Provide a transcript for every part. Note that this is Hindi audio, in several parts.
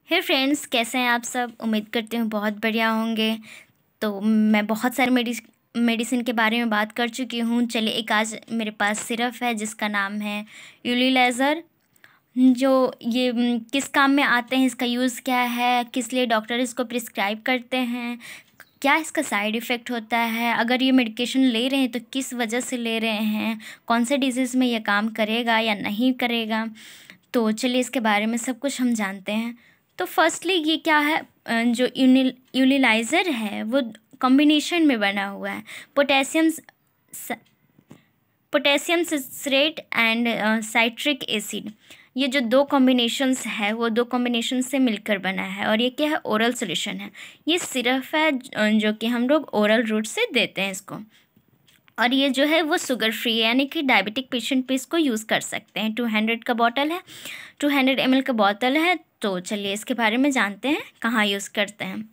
हे फ्रेंड्स, कैसे हैं आप सब। उम्मीद करती हूँ बहुत बढ़िया होंगे। तो मैं बहुत सारे मेडिसिन के बारे में बात कर चुकी हूँ। चलिए, एक आज मेरे पास सिरप है जिसका नाम है यूलिलाइज़र। जो ये किस काम में आते हैं, इसका यूज़ क्या है, किस लिए डॉक्टर इसको प्रिस्क्राइब करते हैं, क्या इसका साइड इफ़ेक्ट होता है, अगर ये मेडिकेशन ले रहे हैं तो किस वजह से ले रहे हैं, कौन से डिजीज़ में ये काम करेगा या नहीं करेगा। तो चलिए इसके बारे में सब कुछ हम जानते हैं। तो फर्स्टली ये क्या है, जो यूलिलाइज़र है वो कॉम्बिनेशन में बना हुआ है। Potassium citrate and citric acid, ये जो दो कॉम्बिनेशंस है वो दो कॉम्बिनेशन से मिलकर बना है। और ये क्या है, ओरल सॉल्यूशन है। ये सिरप है जो कि हम लोग ओरल रूट से देते हैं इसको। और ये जो है वो शुगर फ्री है, यानी कि डायबिटिक पेशेंट पे इसको यूज़ कर सकते हैं। 200 का बॉटल है, 200 ml का बॉटल है। तो चलिए इसके बारे में जानते हैं कहाँ यूज़ करते हैं।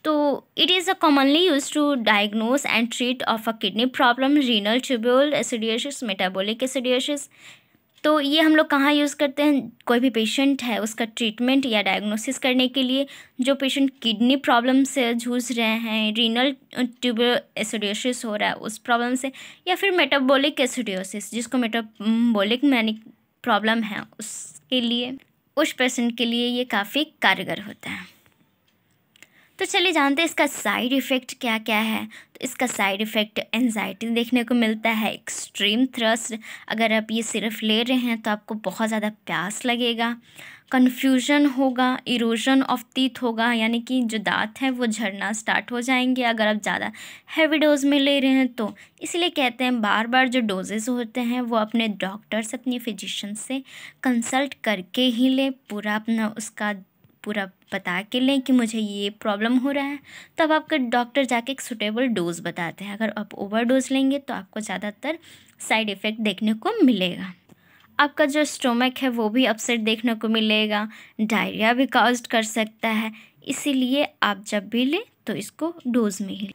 तो it is a commonly use to diagnose and treat of a kidney problem, renal tubule acidosis, metabolic acidosis. तो ये हम लोग कहाँ यूज़ करते हैं, कोई भी पेशेंट है उसका ट्रीटमेंट या डायग्नोसिस करने के लिए। जो पेशेंट किडनी प्रॉब्लम से जूझ रहे हैं, रीनल ट्यूब्यूल एसिडियोसिस हो रहा है उस प्रॉब्लम से, या फिर मेटाबॉलिक एसिडियोसिस जिसको मेटाबॉलिक मैनिक प्रॉब्लम है उसके लिए, उस पेशेंट के लिए ये काफ़ी कारगर होता है। तो चलिए जानते हैं इसका साइड इफ़ेक्ट क्या क्या है। तो इसका साइड इफ़ेक्ट एंजाइटी देखने को मिलता है, एक्सट्रीम थ्रस्ट। अगर आप ये सिर्फ ले रहे हैं तो आपको बहुत ज़्यादा प्यास लगेगा, कन्फ्यूजन होगा, इरोजन ऑफ टीथ होगा, यानी कि जो दांत हैं वो झड़ना स्टार्ट हो जाएंगे अगर आप ज़्यादा हैवी डोज में ले रहे हैं तो। इसलिए कहते हैं बार बार जो डोजेस होते हैं वो अपने डॉक्टर से, अपने फिजिशियन से कंसल्ट करके ही लें। पूरा अपना उसका पूरा बता के लें कि मुझे ये प्रॉब्लम हो रहा है, तब आपका डॉक्टर जाके एक सुटेबल डोज बताते हैं। अगर आप ओवर डोज लेंगे तो आपको ज़्यादातर साइड इफ़ेक्ट देखने को मिलेगा। आपका जो स्टोमक है वो भी अपसेट देखने को मिलेगा, डायरिया भी कॉज कर सकता है। इसीलिए आप जब भी लें तो इसको डोज में ही लें।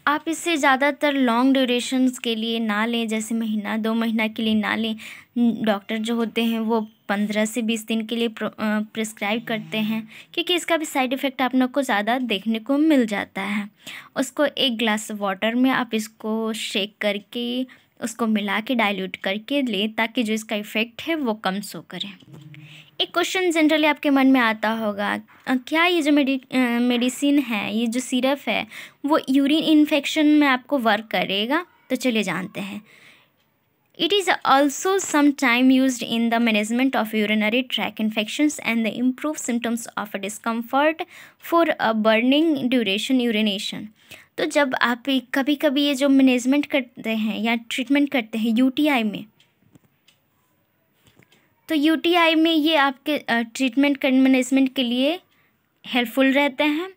आप इसे ज़्यादातर लॉन्ग ड्यूरेशंस के लिए ना लें, जैसे महीना 2 महीना के लिए ना लें। डॉक्टर जो होते हैं वो 15 से 20 दिन के लिए प्रिस्क्राइब करते हैं, क्योंकि इसका भी साइड इफ़ेक्ट आप लोग को ज़्यादा देखने को मिल जाता है। उसको एक ग्लास वाटर में आप इसको शेक करके उसको मिला के डाइल्यूट करके लें, ताकि जो इसका इफ़ेक्ट है वो कम शो करे। एक क्वेश्चन जनरली आपके मन में आता होगा, क्या ये जो मेडिसिन है, ये जो सिरप है, वो यूरिन इन्फेक्शन में आपको वर्क करेगा? तो चलिए जानते हैं। It is also sometime used in the management of urinary tract infections and the improve symptoms of a discomfort for a burning duration urination। तो जब आप कभी कभी ये जो मैनेजमेंट करते हैं या ट्रीटमेंट करते हैं यूटीआई में, तो यूटीआई में ये आपके ट्रीटमेंट मैनेजमेंट के लिए हेल्पफुल रहते हैं।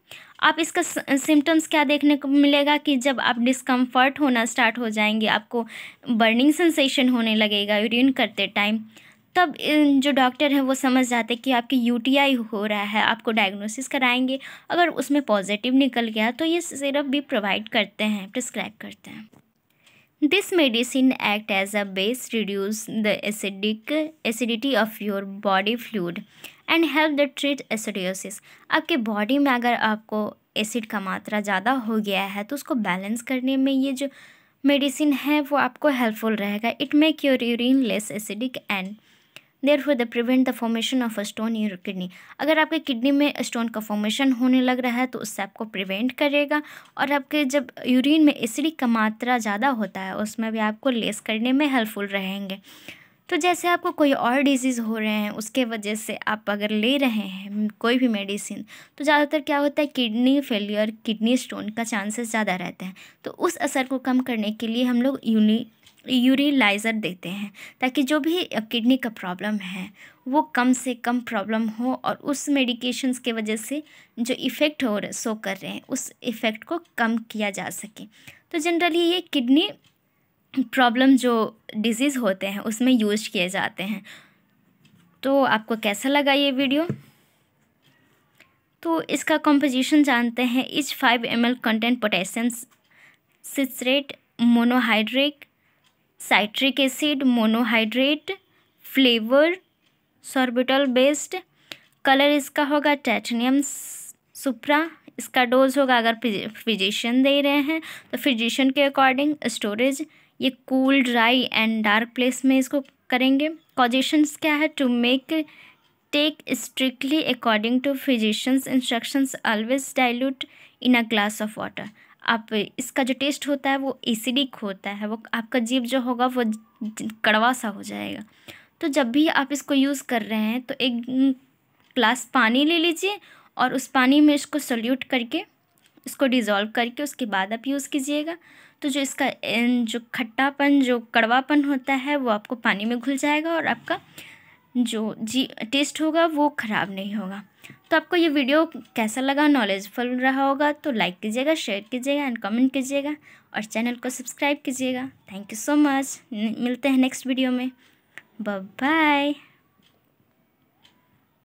आप इसका सिम्टम्स क्या देखने को मिलेगा कि जब आप डिस्कम्फर्ट होना स्टार्ट हो जाएंगे, आपको बर्निंग सेंसेशन होने लगेगा यूरिन करते टाइम, तब जो डॉक्टर है वो समझ जाते हैं कि आपकी यूटीआई हो रहा है, आपको डायग्नोसिस कराएंगे। अगर उसमें पॉजिटिव निकल गया तो ये सिरप भी प्रोवाइड करते हैं, प्रिस्क्राइब करते हैं। This medicine act as a base, reduce the acidity of your body fluid and help the treat acidosis। आपके बॉडी में अगर आपको एसिड का मात्रा ज़्यादा हो गया है तो उसको बैलेंस करने में ये जो मेडिसिन है वो आपको हेल्पफुल रहेगा। It make your urine less acidic and therefore the prevent the formation of a stone in your kidney. अगर आपके किडनी में स्टोन का फॉर्मेशन होने लग रहा है तो उससे आपको प्रिवेंट करेगा। और आपके जब यूरिन में एसिडिक का मात्रा ज़्यादा होता है उसमें भी आपको लेस करने में हेल्पफुल रहेंगे। तो जैसे आपको कोई और डिजीज़ हो रहे हैं उसके वजह से आप अगर ले रहे हैं कोई भी मेडिसिन, तो ज़्यादातर क्या होता है, किडनी फेलियर, किडनी स्टोन का चांसेस ज़्यादा रहते हैं। तो उस असर को कम करने के लिए हम लोग यूरिलाइज़र देते हैं, ताकि जो भी किडनी का प्रॉब्लम है वो कम से कम प्रॉब्लम हो और उस मेडिकेशंस के वजह से जो इफ़ेक्ट हो शो कर रहे हैं उस इफ़ेक्ट को कम किया जा सके। तो जनरली ये किडनी प्रॉब्लम जो डिजीज़ होते हैं उसमें यूज किए जाते हैं। तो आपको कैसा लगा ये वीडियो? तो इसका कॉम्पोजिशन जानते हैं। Each 5 ml content potassium citrate, monohydrate, citric acid, monohydrate, flavour, sorbitol based, colour इसका होगा टाइटेनियम सुप्रा। इसका डोज होगा, अगर फिजिशियन दे रहे हैं तो फिजिशियन के अकॉर्डिंग। स्टोरेज ये cool, dry and dark place में इसको करेंगे। कॉजेशंस क्या है, to make take strictly according to physicians instructions, always dilute in a glass of water. आप इसका जो टेस्ट होता है वो एसिडिक होता है, वो आपका जीभ जो होगा वो कड़वा सा हो जाएगा। तो जब भी आप इसको यूज़ कर रहे हैं तो एक ग्लास पानी ले लीजिए और उस पानी में इसको सॉल्यूट करके, इसको डिज़ोल्व करके उसके बाद आप यूज़ कीजिएगा। तो जो इसका जो खट्टापन, जो कड़वापन होता है वो आपको पानी में घुल जाएगा और आपका जो टेस्ट होगा वो ख़राब नहीं होगा। तो आपको ये वीडियो कैसा लगा, नॉलेजफुल रहा होगा तो लाइक कीजिएगा, शेयर कीजिएगा एंड कमेंट कीजिएगा और चैनल को सब्सक्राइब कीजिएगा। Thank you so much. मिलते हैं नेक्स्ट वीडियो में। Bye bye.